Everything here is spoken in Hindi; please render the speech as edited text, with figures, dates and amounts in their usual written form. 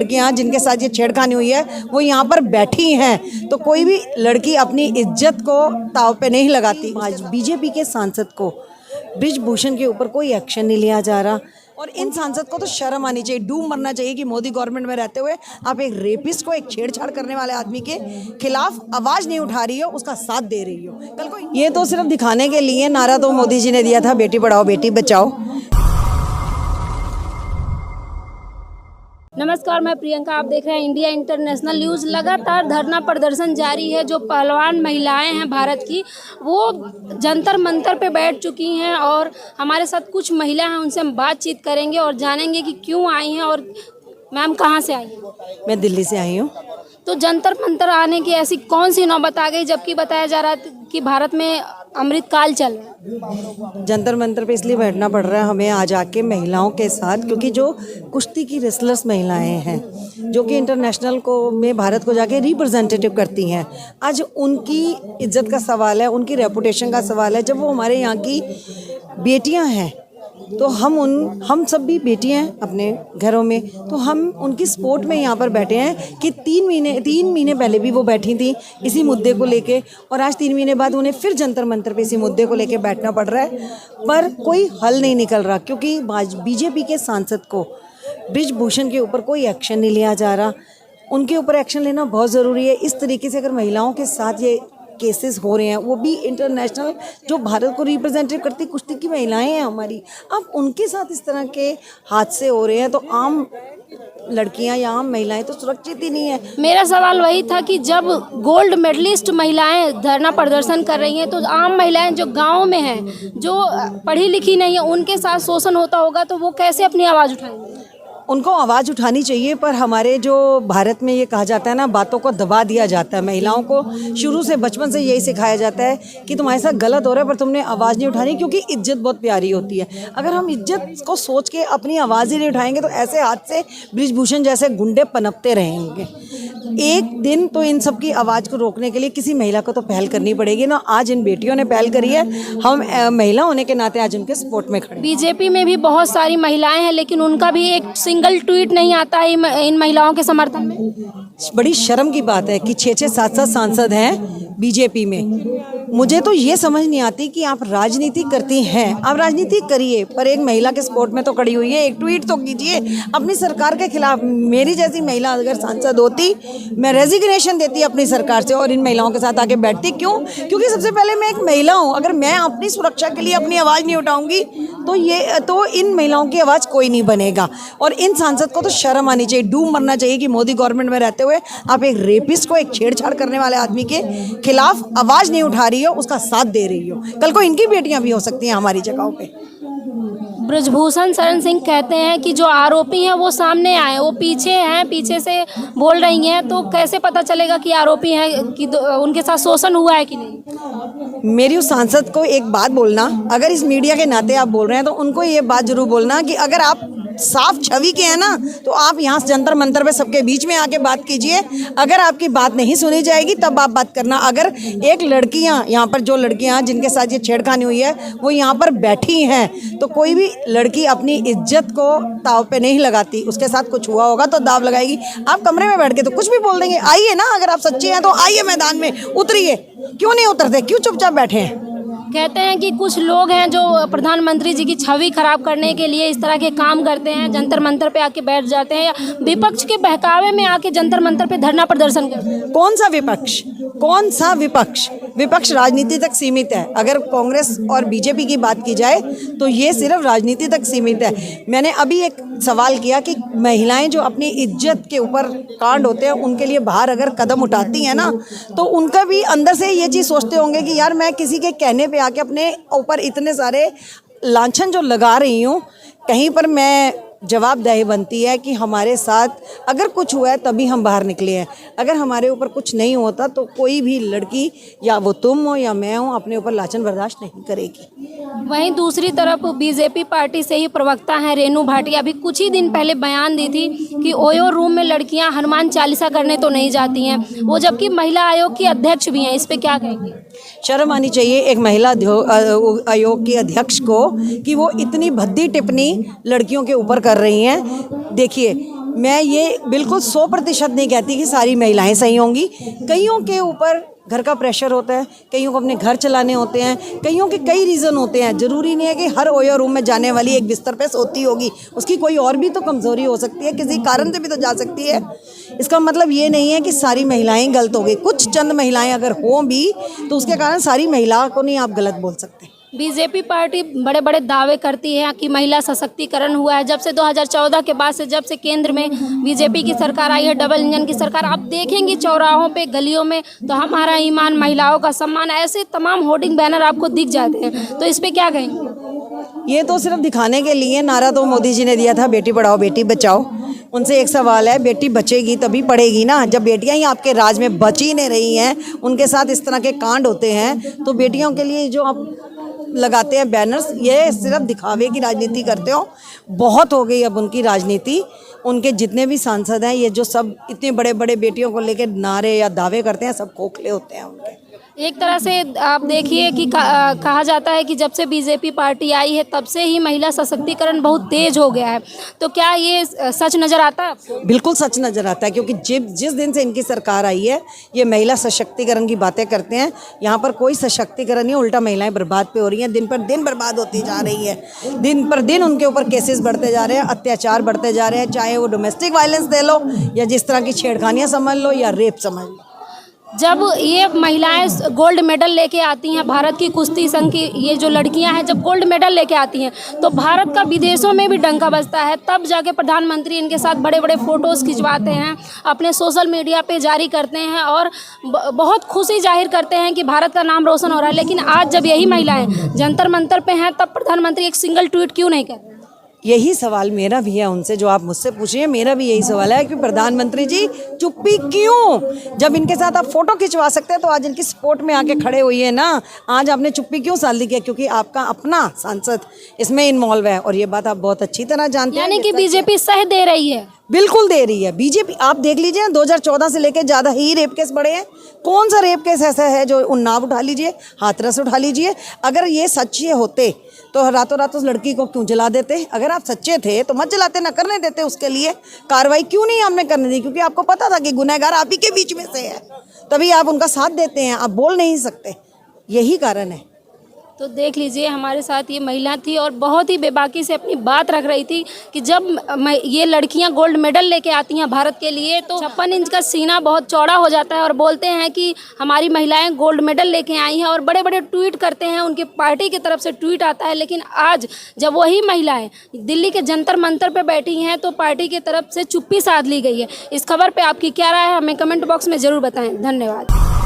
लड़कियां जिनके साथ ये छेड़खानी हुई है वो यहाँ पर बैठी हैं, तो कोई भी लड़की अपनी इज्जत को दांव पे नहीं लगाती। आज बीजेपी के सांसद को बृजभूषण के ऊपर कोई एक्शन नहीं लिया जा रहा और इन सांसद को तो शर्म आनी चाहिए, डूब मरना चाहिए कि मोदी गवर्नमेंट में रहते हुए आप एक रेपिस्ट को, एक छेड़छाड़ करने वाले आदमी के खिलाफ आवाज नहीं उठा रही हो, उसका साथ दे रही हो। कल को ये तो सिर्फ दिखाने के लिए नारा तो मोदी जी ने दिया था, बेटी पढ़ाओ बेटी बचाओ। नमस्कार, मैं प्रियंका, आप देख रहे हैं इंडिया इंटरनेशनल न्यूज़। लगातार धरना प्रदर्शन जारी है। जो पहलवान महिलाएं हैं भारत की, वो जंतर मंतर पे बैठ चुकी हैं और हमारे साथ कुछ महिला हैं, उनसे हम बातचीत करेंगे और जानेंगे कि क्यों आई हैं। और मैम कहाँ से आई हैं? मैं दिल्ली से आई हूँ। तो जंतर मंतर आने की ऐसी कौन सी नौबत आ गई, जबकि बताया जा रहा है कि भारत में अमृतकाल चल रहा है? जंतर मंतर पे इसलिए बैठना पड़ रहा है हमें आज आके महिलाओं के साथ, क्योंकि जो कुश्ती की रेसलर्स महिलाएं हैं जो कि इंटरनेशनल को में भारत को जाके रिप्रेजेंटेटिव करती हैं, आज उनकी इज्जत का सवाल है, उनकी रेपुटेशन का सवाल है। जब वो हमारे यहाँ की बेटियाँ हैं तो हम सब भी बेटियां हैं अपने घरों में, तो हम उनकी सपोर्ट में यहाँ पर बैठे हैं कि 3 महीने पहले भी वो बैठी थी इसी मुद्दे को लेके, और आज 3 महीने बाद उन्हें फिर जंतर मंतर पे इसी मुद्दे को लेके बैठना पड़ रहा है, पर कोई हल नहीं निकल रहा। क्योंकि बीजेपी के सांसद को बृजभूषण के ऊपर कोई एक्शन नहीं लिया जा रहा। उनके ऊपर एक्शन लेना बहुत ज़रूरी है। इस तरीके से अगर महिलाओं के साथ ये केसेस हो रहे हैं, वो भी इंटरनेशनल जो भारत को रिप्रेजेंटेटिव करती कुश्ती की महिलाएं हैं हमारी, अब उनके साथ इस तरह के हादसे हो रहे हैं तो आम लड़कियां या आम महिलाएं तो सुरक्षित ही नहीं है। मेरा सवाल वही था कि जब गोल्ड मेडलिस्ट महिलाएं धरना प्रदर्शन कर रही हैं, तो आम महिलाएं जो गाँव में हैं, जो पढ़ी लिखी नहीं है, उनके साथ शोषण होता होगा, तो वो कैसे अपनी आवाज़ उठाएंगे? उनको आवाज़ उठानी चाहिए, पर हमारे जो भारत में ये कहा जाता है ना, बातों को दबा दिया जाता है। महिलाओं को शुरू से बचपन से यही सिखाया जाता है कि तुम्हारे साथ गलत हो रहा है पर तुमने आवाज़ नहीं उठानी, क्योंकि इज्जत बहुत प्यारी होती है। अगर हम इज्जत को सोच के अपनी आवाज़ ही नहीं उठाएंगे तो ऐसे हाथ से बृजभूषण जैसे गुंडे पनपते रहेंगे। एक दिन तो इन सब की आवाज़ को रोकने के लिए किसी महिला को तो पहल करनी पड़ेगी ना। आज इन बेटियों ने पहल करी है, हम महिला होने के नाते आज उनके सपोर्ट में खड़े। बीजेपी में भी बहुत सारी महिलाएं हैं, लेकिन उनका भी एक सिंगल ट्वीट नहीं आता है इन महिलाओं के समर्थन में। बड़ी शर्म की बात है कि 6-6, 7-7 सांसद हैं बीजेपी में। मुझे तो ये समझ नहीं आती कि आप राजनीति करती हैं, आप राजनीति करिए, पर एक महिला के सपोर्ट में तो खड़ी हुई है। एक ट्वीट तो कीजिए अपनी सरकार के खिलाफ। मेरी जैसी महिला अगर सांसद होती, मैं रेजिग्नेशन देती अपनी सरकार से और इन महिलाओं के साथ आके बैठती। क्यों? क्योंकि सबसे पहले मैं एक महिला हूँ। अगर मैं अपनी सुरक्षा के लिए अपनी आवाज़ नहीं उठाऊंगी तो इन महिलाओं की आवाज़ कोई नहीं बनेगा। और इन सांसद को तो शर्म आनी चाहिए, डूब मरना चाहिए कि मोदी गवर्नमेंट में रहते हुए आप एक रेपिस्ट को, एक छेड़छाड़ करने वाले आदमी के खिलाफ आवाज़ नहीं उठा रही हो, उसका साथ दे रही हो। कल को इनकी बेटियां भी हो सकती हैं हमारी जगहों पे। बृजभूषण शरण सिंह कहते हैं कि जो आरोपी हैं वो सामने आए, वो पीछे हैं, पीछे से बोल रही हैं, तो कैसे पता चलेगा कि आरोपी हैं, कि उनके साथ शोषण हुआ है कि नहीं? मेरी उस सांसद को एक बात बोलना, अगर इस मीडिया के नाते आप बोल रहे हैं तो उनको ये बात जरूर बोलना कि अगर आप साफ छवि के हैं ना, तो आप यहाँ जंतर मंतर पे सबके बीच में आके बात कीजिए। अगर आपकी बात नहीं सुनी जाएगी तब आप बात करना। अगर एक लड़कियाँ यहाँ पर, जो लड़कियाँ जिनके साथ ये छेड़खानी हुई है वो यहाँ पर बैठी हैं, तो कोई भी लड़की अपनी इज्जत को दाव पे नहीं लगाती। उसके साथ कुछ हुआ होगा तो दाव लगाएगी। आप कमरे में बैठ के तो कुछ भी बोल देंगे। आइए ना, अगर आप सच्चे हैं तो आइए मैदान में उतरिए। क्यों नहीं उतरते? क्यों चुपचाप बैठे हैं? कहते हैं कि कुछ लोग हैं जो प्रधानमंत्री जी की छवि खराब करने के लिए इस तरह के काम करते हैं, जंतर मंतर पे आके बैठ जाते हैं, या विपक्ष के बहकावे में आके जंतर मंतर पे धरना प्रदर्शन करते हैं। कौन सा विपक्ष? कौन सा विपक्ष? विपक्ष राजनीति तक सीमित है। अगर कांग्रेस और बीजेपी की बात की जाए तो ये सिर्फ राजनीति तक सीमित है। मैंने अभी एक सवाल किया कि महिलाएं जो अपनी इज्जत के ऊपर कांड होते हैं उनके लिए बाहर अगर कदम उठाती हैं ना, तो उनका भी अंदर से ये चीज़ सोचते होंगे कि यार मैं किसी के कहने पे आके अपने ऊपर इतने सारे लांछन जो लगा रही हूँ, कहीं पर मैं जवाबदेही बनती है कि हमारे साथ अगर कुछ हुआ है तभी हम बाहर निकले हैं। अगर हमारे ऊपर कुछ नहीं होता तो कोई भी लड़की, या वो तुम हो या मैं हूँ, अपने ऊपर लांछन बर्दाश्त नहीं करेगी। वहीं दूसरी तरफ बीजेपी पार्टी से ही प्रवक्ता हैं रेणु भाटिया, अभी कुछ ही दिन पहले बयान दी थी कि ओयो रूम में लड़कियां हनुमान चालीसा करने तो नहीं जाती हैं, वो जबकि महिला आयोग की अध्यक्ष भी हैं। इस पे क्या कहेंगे? शर्म आनी चाहिए एक महिला आयोग की अध्यक्ष को कि वो इतनी भद्दी टिप्पणी लड़कियों के ऊपर कर रही हैं। देखिए, मैं ये बिल्कुल 100% नहीं कहती कि सारी महिलाएं सही होंगी। कईयों के ऊपर घर का प्रेशर होता है, कईयों को अपने घर चलाने होते हैं, कईयों के कई रीज़न होते हैं। ज़रूरी नहीं है कि हर ओयो रूम में जाने वाली एक बिस्तर पे सोती होगी, उसकी कोई और भी तो कमज़ोरी हो सकती है, किसी कारण से भी तो जा सकती है। इसका मतलब ये नहीं है कि सारी महिलाएं गलत हो गई। कुछ चंद महिलाएं अगर हों भी तो उसके कारण सारी महिलाओं को नहीं आप गलत बोल सकते। बीजेपी पार्टी बड़े बड़े दावे करती है कि महिला सशक्तिकरण हुआ है। जब से 2014 के बाद से, जब से केंद्र में बीजेपी की सरकार आई है, डबल इंजन की सरकार, आप देखेंगी चौराहों पे, गलियों में, तो हमारा ईमान, महिलाओं का सम्मान, ऐसे तमाम होर्डिंग बैनर आपको दिख जाते हैं। तो इस पे क्या कहेंगे? ये तो सिर्फ दिखाने के लिए नारा तो मोदी जी ने दिया था, बेटी पढ़ाओ बेटी बचाओ। उनसे एक सवाल है, बेटी बचेगी तभी पढ़ेगी ना। जब बेटियां ही आपके राज में बच ही नहीं रही हैं, उनके साथ इस तरह के कांड होते हैं, तो बेटियों के लिए जो आप लगाते हैं बैनर्स, ये सिर्फ दिखावे की राजनीति करते हो। बहुत हो गई अब उनकी राजनीति। उनके जितने भी सांसद हैं, ये जो सब इतने बड़े बड़े बेटियों को लेकर नारे या दावे करते हैं, सब खोखले होते हैं उनके। एक तरह से आप देखिए कि कहा जाता है कि जब से बीजेपी पार्टी आई है तब से ही महिला सशक्तिकरण बहुत तेज हो गया है। तो क्या ये सच नज़र आता है आपको? बिल्कुल सच नज़र आता है, क्योंकि जिस दिन से इनकी सरकार आई है, ये महिला सशक्तिकरण की बातें करते हैं। यहाँ पर कोई सशक्तिकरण नहीं, उल्टा महिलाएं बर्बाद पे हो रही हैं, दिन पर दिन बर्बाद होती जा रही है। दिन पर दिन उनके ऊपर केसेस बढ़ते जा रहे हैं, अत्याचार बढ़ते जा रहे हैं, चाहे वो डोमेस्टिक वायलेंस दे लो या जिस तरह की छेड़खानियाँ समझ लो या रेप समझ लो। जब ये महिलाएं गोल्ड मेडल लेके आती हैं, भारत की कुश्ती संघ की ये जो लड़कियां हैं, जब गोल्ड मेडल लेके आती हैं तो भारत का विदेशों में भी डंका बजता है। तब जाके प्रधानमंत्री इनके साथ बड़े बड़े फ़ोटोज़ खिंचवाते हैं, अपने सोशल मीडिया पे जारी करते हैं और बहुत खुशी जाहिर करते हैं कि भारत का नाम रोशन हो रहा है। लेकिन आज जब यही महिलाएँ जंतर मंतर पे हैं, तब प्रधानमंत्री एक सिंगल ट्वीट क्यों नहीं करते? यही सवाल मेरा भी है उनसे, जो आप मुझसे पूछिए, मेरा भी यही सवाल है कि प्रधानमंत्री जी चुप्पी क्यों? जब इनके साथ आप फोटो खिंचवा सकते हैं तो आज इनकी सपोर्ट में आके खड़े हुई है ना। आज आपने चुप्पी क्यों साल दी किया? क्योंकि आपका अपना सांसद इसमें इन्वॉल्व है, और ये बात आप बहुत अच्छी तरह जानते हैं। यानी कि बीजेपी सह दे रही है। बिल्कुल दे रही है बीजेपी। आप देख लीजिए 2014 से लेकर ज़्यादा ही रेप केस बढ़े हैं। कौन सा रेप केस ऐसा है जो उन्नाव उठा लीजिए, हाथरस उठा लीजिए। अगर ये सच्चे होते तो रातों रात उस लड़की को क्यों जला देते? अगर आप सच्चे थे तो मत जलाते, ना करने देते उसके लिए कार्रवाई। क्यों नहीं आपने करने दी? क्योंकि आपको पता था कि गुनहगार आप ही के बीच में से है, तभी आप उनका साथ देते हैं। आप बोल नहीं सकते, यही कारण है। तो देख लीजिए, हमारे साथ ये महिला थी और बहुत ही बेबाकी से अपनी बात रख रही थी कि जब ये लड़कियां गोल्ड मेडल लेके आती हैं भारत के लिए तो 56 इंच का सीना बहुत चौड़ा हो जाता है और बोलते हैं कि हमारी महिलाएं गोल्ड मेडल लेके आई हैं और बड़े बड़े ट्वीट करते हैं, उनके पार्टी की तरफ से ट्वीट आता है। लेकिन आज जब वही महिलाएं दिल्ली के जंतर मंतर पर बैठी हैं तो पार्टी की तरफ से चुप्पी साध ली गई है। इस खबर पर आपकी क्या राय है, हमें कमेंट बॉक्स में ज़रूर बताएँ। धन्यवाद।